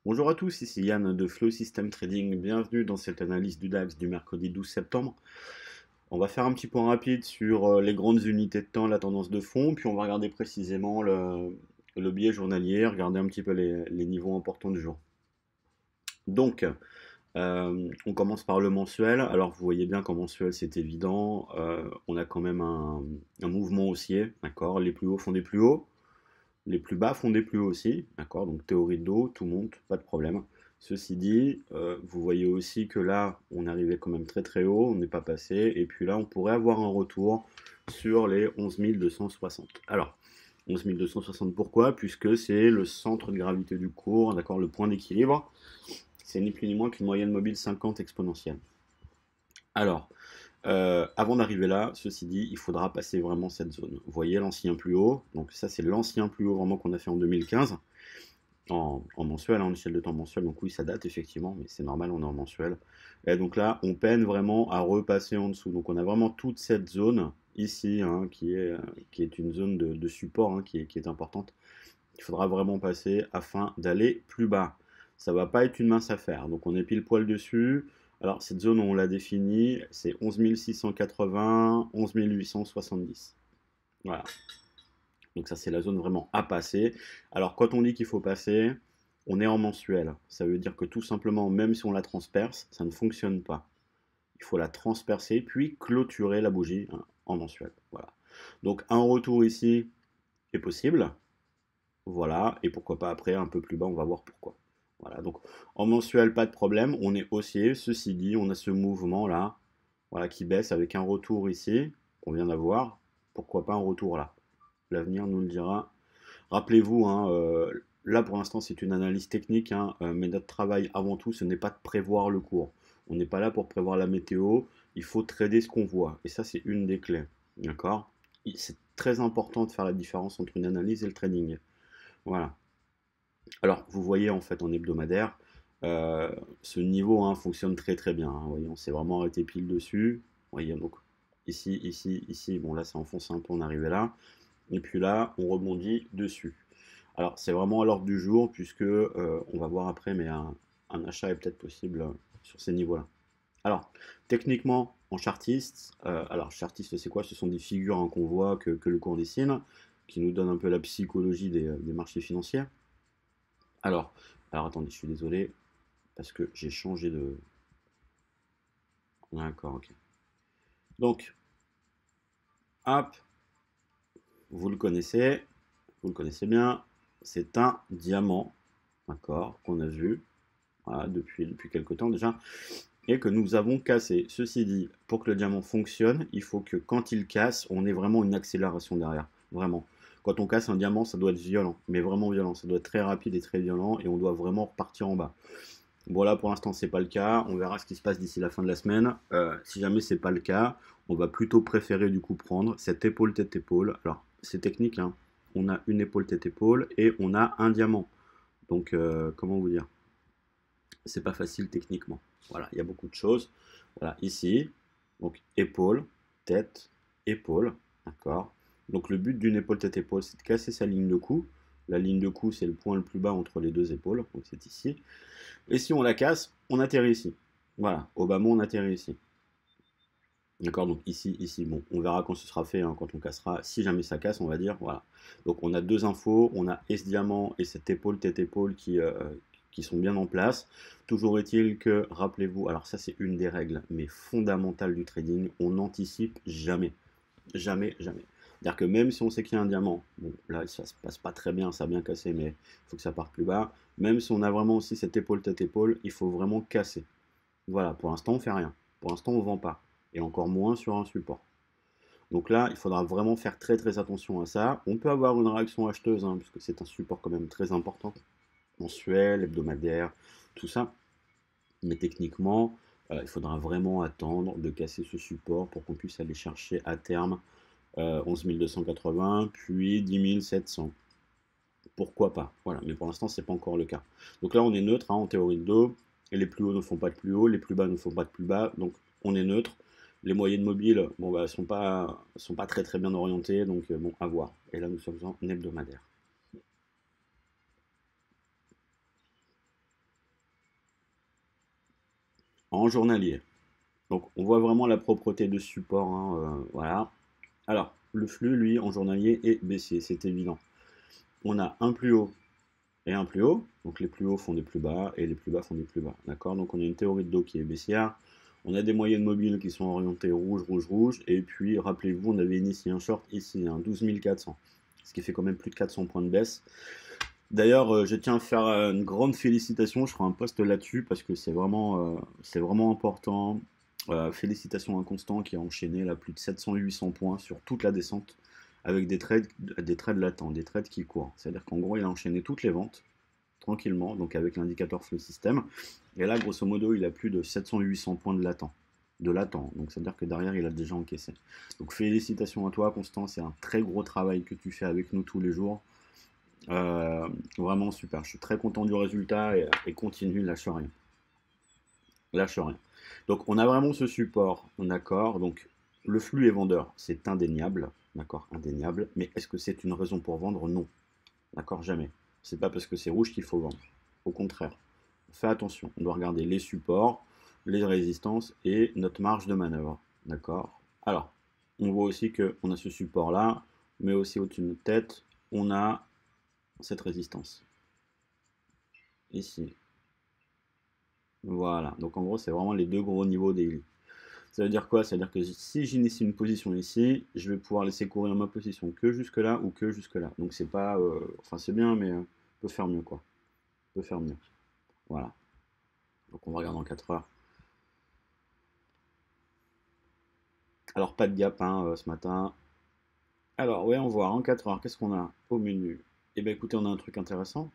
Bonjour à tous, ici Yann de Flow System Trading. Bienvenue dans cette analyse du DAX du mercredi 12 septembre. On va faire un petit point rapide sur les grandes unités de temps, la tendance de fond, puis on va regarder précisément le biais journalier, regarder un petit peu les niveaux importants du jour. Donc, on commence par le mensuel. Alors, vous voyez bien qu'en mensuel, c'est évident. On a quand même un mouvement haussier, d'accord? Les plus hauts font des plus hauts. Les plus bas font des plus hauts aussi, d'accord? Donc théorie de dos, tout monte, pas de problème. Ceci dit, vous voyez aussi que là, on arrivait quand même très très haut, on n'est pas passé, et puis là, on pourrait avoir un retour sur les 11 260. Alors, 11 260 pourquoi? Puisque c'est le centre de gravité du cours, d'accord, le point d'équilibre. C'est ni plus ni moins qu'une moyenne mobile 50 exponentielle. Alors, avant d'arriver là, ceci dit, il faudra passer vraiment cette zone. Vous voyez l'ancien plus haut, donc ça c'est l'ancien plus haut vraiment qu'on a fait en 2015, en mensuel, en échelle de temps mensuel, donc oui ça date effectivement, mais c'est normal, on est en mensuel. Et donc là, on peine vraiment à repasser en dessous. Donc on a vraiment toute cette zone ici, hein, qui est une zone de support, hein, qui est importante. Il faudra vraiment passer afin d'aller plus bas. Ça va pas être une mince affaire. Donc on est pile poil dessus. Alors cette zone, on l'a définie, c'est 11 680, 11 870. Voilà. Donc ça, c'est la zone vraiment à passer. Alors quand on dit qu'il faut passer, on est en mensuel. Ça veut dire que tout simplement, même si on la transperce, ça ne fonctionne pas. Il faut la transpercer, puis clôturer la bougie, hein, en mensuel. Voilà. Donc un retour ici est possible. Voilà, et pourquoi pas après un peu plus bas, on va voir pourquoi. Voilà, donc en mensuel, pas de problème, on est haussier. Ceci dit, on a ce mouvement là, voilà, qui baisse avec un retour ici, qu'on vient d'avoir. Pourquoi pas un retour là? L'avenir nous le dira. Rappelez-vous, hein, là pour l'instant c'est une analyse technique, hein, mais notre travail avant tout, ce n'est pas de prévoir le cours. On n'est pas là pour prévoir la météo, il faut trader ce qu'on voit. Et ça, c'est une des clés. D'accord? C'est très important de faire la différence entre une analyse et le trading. Voilà. Alors, vous voyez en fait en hebdomadaire, ce niveau, hein, fonctionne très très bien, hein. Vous voyez, on s'est vraiment arrêté pile dessus. Vous voyez, donc ici, ici, ici, bon là ça enfonce un peu, on est arrivé là. Et puis là, on rebondit dessus. Alors, c'est vraiment à l'ordre du jour, puisque on va voir après, mais un achat est peut-être possible sur ces niveaux-là. Alors, techniquement, en chartiste, alors chartiste c'est quoi? Ce sont des figures, hein, qu'on voit, que le cours dessine, qui nous donnent un peu la psychologie des marchés financiers. Alors, alors attendez, je suis désolé, parce que j'ai changé de... D'accord, ok. Donc, hop, vous le connaissez bien, c'est un diamant, d'accord, qu'on a vu, voilà, depuis quelques temps déjà, et que nous avons cassé. Ceci dit, pour que le diamant fonctionne, il faut que quand il casse, on ait vraiment une accélération derrière, vraiment. Quand on casse un diamant, ça doit être violent, mais vraiment violent, ça doit être très rapide et très violent, et on doit vraiment repartir en bas. Bon là pour l'instant c'est pas le cas, on verra ce qui se passe d'ici la fin de la semaine. Si jamais c'est pas le cas, on va plutôt préférer du coup prendre cette épaule tête épaule. Alors c'est technique, hein. On a une épaule tête épaule et on a un diamant. Donc comment vous dire? C'est pas facile techniquement. Voilà, il y a beaucoup de choses. Voilà, ici, donc épaule, tête, épaule, d'accord. Donc le but d'une épaule tête épaule, c'est de casser sa ligne de cou. La ligne de cou, c'est le point le plus bas entre les deux épaules, donc c'est ici. Et si on la casse, on atterrit ici. Voilà, au bas mot, on atterrit ici. D'accord, donc ici, ici, bon, on verra quand ce sera fait, hein, quand on cassera. Si jamais ça casse, on va dire, voilà. Donc on a deux infos, on a ce diamant et cette épaule, tête épaule qui sont bien en place. Toujours est-il que, rappelez-vous, alors ça c'est une des règles, mais fondamentales du trading, on n'anticipe jamais. Jamais, jamais. C'est-à-dire que même si on sait qu'il y a un diamant, bon, là ça se passe pas très bien, ça a bien cassé, mais il faut que ça parte plus bas. Même si on a vraiment aussi cette épaule tête épaule, il faut vraiment casser. Voilà, pour l'instant on fait rien. Pour l'instant on vend pas. Et encore moins sur un support. Donc là, il faudra vraiment faire très très attention à ça. On peut avoir une réaction acheteuse, hein, puisque c'est un support quand même très important, mensuel, hebdomadaire, tout ça. Mais techniquement, il faudra vraiment attendre de casser ce support pour qu'on puisse aller chercher à terme 11 280, puis 10 700. Pourquoi pas? Voilà, mais pour l'instant, c'est pas encore le cas. Donc là, on est neutre, hein, en théorie de dos, et les plus hauts ne font pas de plus haut, les plus bas ne font pas de plus bas, donc on est neutre. Les moyennes mobiles, bon, bah, sont pas très très bien orientées, donc bon, à voir. Et là, nous sommes en hebdomadaire. en journalier. Donc on voit vraiment la propreté de support, hein, voilà. Alors, le flux, lui, en journalier est baissier, c'est évident. On a un plus haut et un plus haut, donc les plus hauts font des plus bas et les plus bas font des plus bas, d'accord? Donc on a une théorie de dos qui est baissière, on a des moyennes mobiles qui sont orientées rouge, rouge, rouge, et puis rappelez-vous, on avait ici un short, ici un 12 400, ce qui fait quand même plus de 400 points de baisse. D'ailleurs, je tiens à faire une grande félicitation, je ferai un post là-dessus parce que c'est vraiment important. Félicitations à Constant qui a enchaîné là, plus de 700-800 points sur toute la descente avec des trades latents, des trades qui courent. C'est-à-dire qu'en gros, il a enchaîné toutes les ventes tranquillement, donc avec l'indicateur flow system. Et là, grosso modo, il a plus de 700-800 points de latent. Donc, c'est-à-dire que derrière, il a déjà encaissé. Donc, félicitations à toi, Constant. C'est un très gros travail que tu fais avec nous tous les jours. Vraiment super. Je suis très content du résultat et continue, lâche rien. Lâche rien. Donc, on a vraiment ce support, d'accord. Donc, le flux est vendeur, c'est indéniable, d'accord, indéniable. Mais est-ce que c'est une raison pour vendre? Non, d'accord, jamais. C'est pas parce que c'est rouge qu'il faut vendre. Au contraire, fais attention. On doit regarder les supports, les résistances et notre marge de manœuvre, d'accord. Alors, on voit aussi que on a ce support-là, mais aussi au-dessus de notre tête, on a cette résistance. Ici. Voilà. Donc en gros, c'est vraiment les deux gros niveaux daily. Ça veut dire quoi? Ça veut dire que si j'initie une position ici, je vais pouvoir laisser courir ma position que jusque là ou que jusque là. Donc c'est pas, enfin c'est bien, mais on peut faire mieux quoi. On peut faire mieux. Voilà. Donc on va regarder en 4 heures. Alors pas de gap hein, ce matin. Alors ouais, on voit en 4 heures. Qu'est-ce qu'on a au menu? Eh bien écoutez, on a un truc intéressant.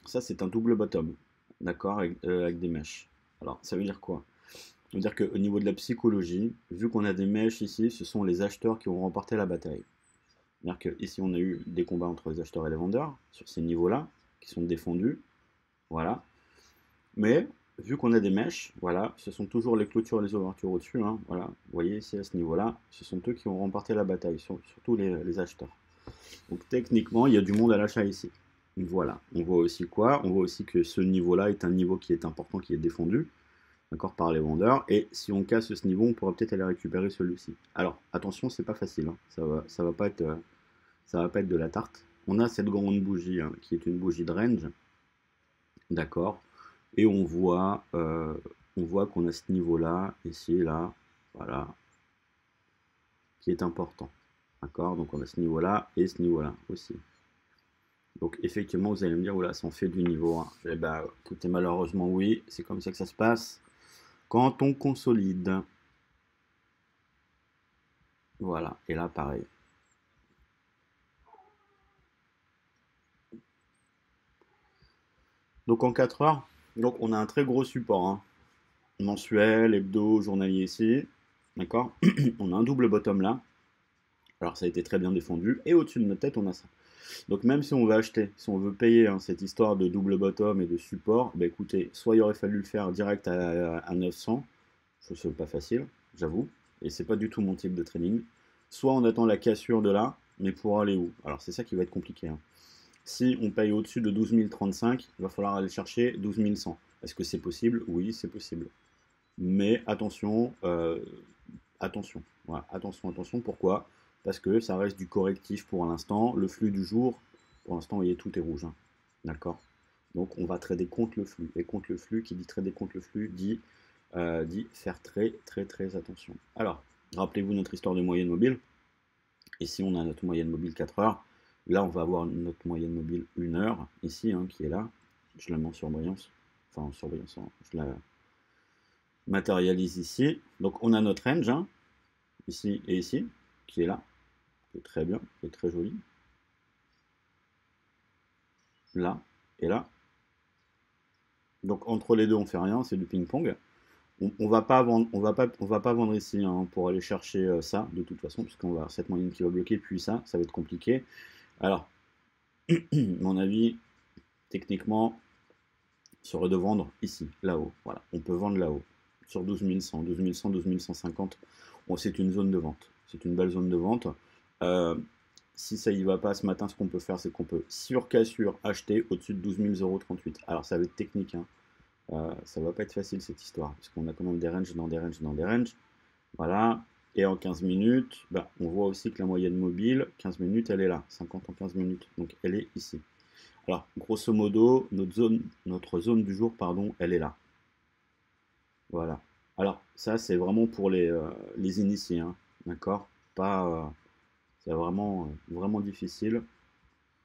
Ça c'est un double bottom, d'accord, avec des mèches. Alors ça veut dire quoi? Ça veut dire qu'au niveau de la psychologie, vu qu'on a des mèches ici, ce sont les acheteurs qui ont remporté la bataille. C'est-à-dire qu'ici, on a eu des combats entre les acheteurs et les vendeurs, sur ces niveaux-là, qui sont défendus. Voilà. Mais, vu qu'on a des mèches, voilà, ce sont toujours les clôtures et les ouvertures au-dessus. Hein, voilà. Vous voyez ici, à ce niveau-là, ce sont eux qui ont remporté la bataille, surtout les acheteurs. Donc, techniquement, il y a du monde à l'achat ici. Voilà. On voit aussi quoi? On voit aussi que ce niveau-là est un niveau qui est important, qui est défendu, d'accord, par les vendeurs. Et si on casse ce niveau, on pourra peut-être aller récupérer celui-ci. Alors, attention, c'est pas facile. Hein. Ça va pas être, ça va pas être de la tarte. On a cette grande bougie hein, qui est une bougie de range, d'accord. Et on voit qu'on a ce niveau-là, ici, là, voilà, qui est important, d'accord. Donc on a ce niveau-là et ce niveau-là aussi. Donc effectivement, vous allez me dire, voilà, ça en fait du niveau 1. Eh ben, écoutez, malheureusement, oui, c'est comme ça que ça se passe. Quand on consolide, voilà, et là pareil. Donc en 4 heures, donc on a un très gros support, hein, mensuel, hebdo, journalier ici, d'accord. On a un double bottom là, alors ça a été très bien défendu, et au-dessus de notre tête on a ça. Donc même si on veut acheter, si on veut payer hein, cette histoire de double bottom et de support, bah écoutez, soit il aurait fallu le faire direct à 900, ce serait pas facile, j'avoue, et c'est pas du tout mon type de trading, soit on attend la cassure de là, mais pour aller où? Alors c'est ça qui va être compliqué. Hein. Si on paye au-dessus de 12 035, il va falloir aller chercher 12 100. Est-ce que c'est possible? Oui, c'est possible. Mais attention, attention, voilà, attention, attention. Pourquoi? Parce que ça reste du correctif pour l'instant. Le flux du jour, pour l'instant, vous voyez, tout est rouge. Hein. D'accord. Donc on va trader contre le flux. Et contre le flux, qui dit trader contre le flux, dit faire très, très, très attention. Alors, rappelez-vous notre histoire de moyenne mobile. Ici, on a notre moyenne mobile 4 heures. Là, on va avoir notre moyenne mobile 1 heure, ici, hein, qui est là. Je la mets en surbrillance. Enfin, en surbrillance, je la matérialise ici. Donc, on a notre range, hein, ici et ici, qui est là. Qui est très bien, qui est très joli. Là et là. Donc, entre les deux, on fait rien, c'est du ping-pong. On va pas vendre, on va pas vendre ici hein, pour aller chercher ça, de toute façon, puisqu'on va avoir cette moyenne qui va bloquer, puis ça va être compliqué. Alors, mon avis, techniquement, serait de vendre ici, là-haut. Voilà, on peut vendre là-haut, sur 12 100, 12 100, 12 150. Bon, c'est une zone de vente. C'est une belle zone de vente. Si ça y va pas ce matin, ce qu'on peut faire, c'est qu'on peut sur cassure acheter au-dessus de 12 038. Alors, ça va être technique. Hein. Ça va pas être facile cette histoire, parce qu'on a quand même des ranges dans des ranges dans des ranges. Voilà. Et en 15 minutes, bah, on voit aussi que la moyenne mobile, 15 minutes, elle est là. 50 en 15 minutes. Donc elle est ici. Alors, grosso modo, notre zone du jour, pardon, elle est là. Voilà. Alors, ça, c'est vraiment pour les initiés, hein, d'accord? Pas, c'est vraiment, vraiment difficile.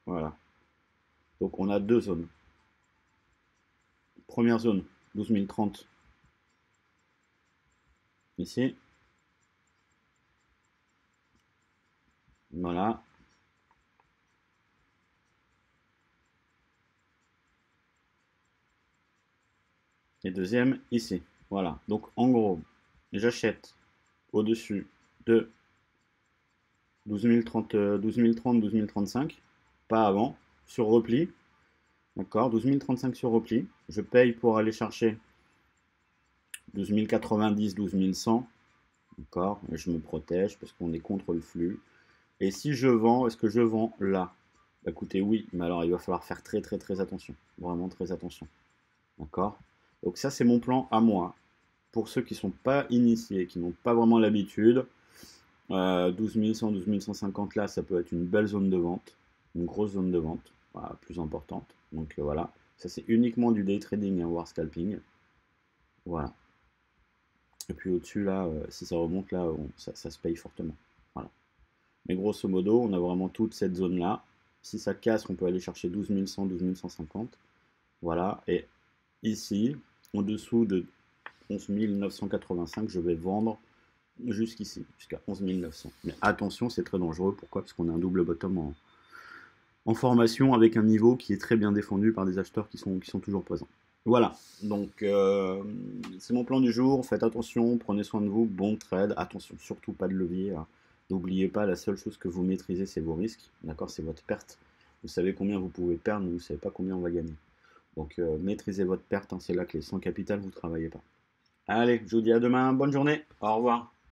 Voilà. Donc, on a deux zones. Première zone, 12 030, ici. Voilà. Et deuxième, ici. Voilà. Donc, en gros, j'achète au-dessus de 12 030, 12 035, pas avant, sur repli. D'accord, 12 035 sur repli. Je paye pour aller chercher 12 090, 12 100. D'accord, et je me protège parce qu'on est contre le flux. Et si je vends, est-ce que je vends là? Bah, écoutez, oui, mais alors il va falloir faire très très très attention. Vraiment très attention. D'accord? Donc ça, c'est mon plan à moi. Pour ceux qui ne sont pas initiés, qui n'ont pas vraiment l'habitude, 12 100, 12 150 là, ça peut être une belle zone de vente, une grosse zone de vente, voilà, plus importante. Donc voilà, ça c'est uniquement du day trading, hein, voire scalping. Voilà. Et puis au-dessus là, si ça remonte là, ça se paye fortement. Voilà. Mais grosso modo, on a vraiment toute cette zone là. Si ça casse, on peut aller chercher 12 100, 12 150. Voilà. Et ici, en dessous de 11 985, je vais vendre jusqu'ici, jusqu'à 11 900. Mais attention, c'est très dangereux. Pourquoi? Parce qu'on a un double bottom en formation avec un niveau qui est très bien défendu par des acheteurs qui sont toujours présents. Voilà, donc c'est mon plan du jour. Faites attention, prenez soin de vous, bon trade. Attention, surtout pas de levier, hein. N'oubliez pas, la seule chose que vous maîtrisez, c'est vos risques. D'accord, c'est votre perte. Vous savez combien vous pouvez perdre, mais vous ne savez pas combien on va gagner. Donc maîtrisez votre perte, hein, c'est là que les 100 capital, vous ne travaillez pas. Allez, je vous dis à demain, bonne journée, au revoir.